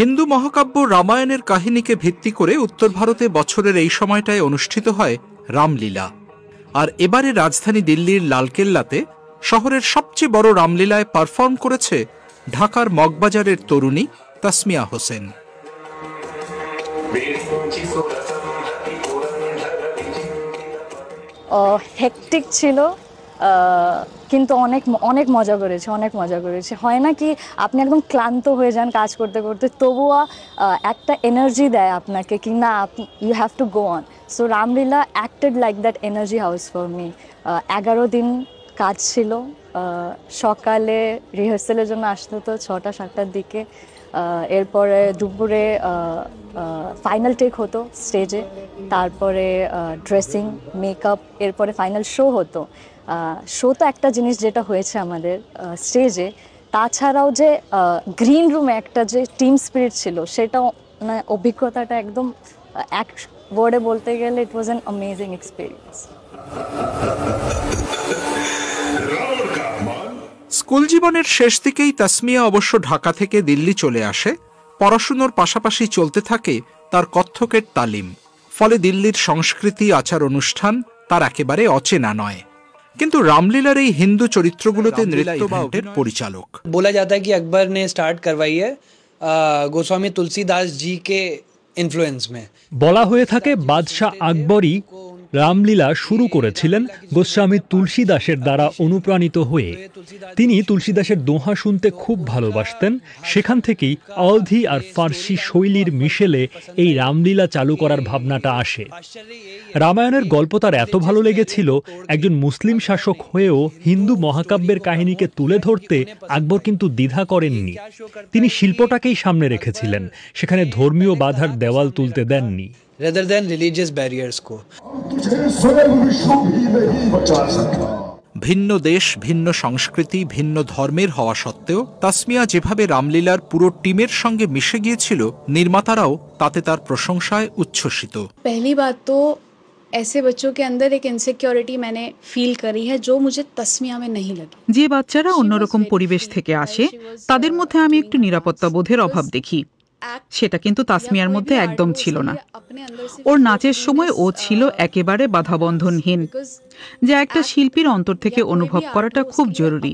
হিন্দু মহাকাব্য রামায়ণের কাহিনীকে ভিত্তি করে উত্তর ভারতে বছরের এই সময়টায় অনুষ্ঠিত হয় রামলীলা। আর এবারে রাজধানী দিল্লির লালকেল্লাতে শহরের সবচেয়ে বড় রামলীলায় পারফর্ম করেছে ঢাকার মগবাজারের তরুণী তাসমিয়া হোসেন। হেকটিক ছিল, কিন্তু অনেক অনেক মজা করেছে। হয় না কি আপনি একদম ক্লান্ত হয়ে যান কাজ করতে করতে, তবুও একটা এনার্জি দেয় আপনাকে কি না you have to go on. So Ramlila acted like that energy house for me. 11 দিন কাজ ছিল। সকালে রিহার্সালের জন্য আসতে হতো 6টা-7টার দিকে, এরপরে দুপুরে ফাইনাল টেক হতো স্টেজে, তারপরে ড্রেসিং, মেকআপ, এরপরে ফাইনাল শো হতো। শো তো একটা জিনিস যেটা হয়েছে আমাদের স্টেজে, তাছাড়াও যে গ্রিন রুমে একটা যে টিম স্পিরিট ছিল, সেটাও মানে অভিজ্ঞতাটা একদম এক ওয়ার্ডে বলতে গেলে it was an amazing experience. School জীবনের শেষ দিকেই তাসমিয়া অবশ্য ঢাকা থেকে দিল্লি চলে আসে। পড়াশুনোর পাশাপাশি চলতে থাকে তার কত্থকের তালিম। ফলে দিল্লির সংস্কৃতি, আচার অনুষ্ঠান তার একেবারে অচেনা নয়। কিন্তু রামলীলার এই হিন্দু চরিত্রগুলোতে নৃত্য বা অভিনয়ের পরিচালক बोला जाता है कि अकबर ने स्टार्ट करवाई है गोस्वामी तुलसीदास जी के इन्फ्लुएंस में। বলা হয়ে থাকে বাদশাহ আকবরই রামলীলা শুরু করেছিলেন গোস্বামী তুলসীদাসের দ্বারা অনুপ্রাণিত হয়ে। তিনি তুলসীদাসের দোহা শুনতে খুব ভালোবাসতেন। সেখান থেকেই অওধি আর ফার্সি শৈলীর মিশেলে এই রামলীলা চালু করার ভাবনাটা আসে। রামায়ণের গল্প তার এত ভালো লেগেছিল, একজন মুসলিম শাসক হয়েও হিন্দু মহাকাব্যের কাহিনীকে তুলে ধরতে আকবর কিন্তু দ্বিধা করেননি। তিনি শিল্পটাকেই সামনে রেখেছিলেন, সেখানে ধর্মীয় বাধার দেওয়াল তুলতে দেননি। rather than religious barriers को। ভিন্ন দেশ, ভিন্ন সংস্কৃতি, ভিন্ন ধর্মের হওয়া সত্ত্বেও তাসমিয়া যেভাবে রামলীলার পুরো টিমের সঙ্গে মিশে গিয়েছিল, নির্মাতারাও তাতে তার প্রশংসায় উচ্ছ্বসিত। पहली बात तो ऐसे बच्चों के अंदर एक इनसिक्योरिटी मैंने फील करी है जो मुझे तस्मिया में नहीं लगी। যে বাচ্চারা অন্যরকম পরিবেশ থেকে আসে, তাদের মধ্যে আমি একটু নিরাপত্তা বোধের অভাব দেখি। সেটা কিন্তু তাসমিয়ার মধ্যে একদম ছিল না। ওর নাচের সময় ও ছিল একেবারে বাধাবন্ধনহীন, যা একটা শিল্পীর অন্তর থেকে অনুভব করাটা খুব জরুরি।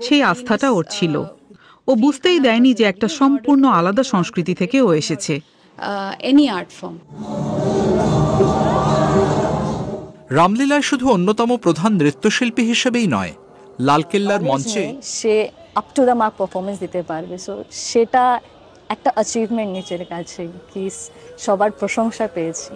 সেই আস্থাটা ওর ছিল। ও বুঝতেই দেয়নি যে একটা সম্পূর্ণ আলাদা সংস্কৃতি থেকে ও এসেছে। রামলীলায় শুধু অন্যতম প্রধান নৃত্যশিল্পী হিসেবেই নয়, লালকেল্লার মঞ্চে সে up to the mark performance দিতে পারবে। সো সেটা একটা অ্যাচিভমেন্ট নিজের কাছে, কি সবার প্রশংসা পেয়েছি।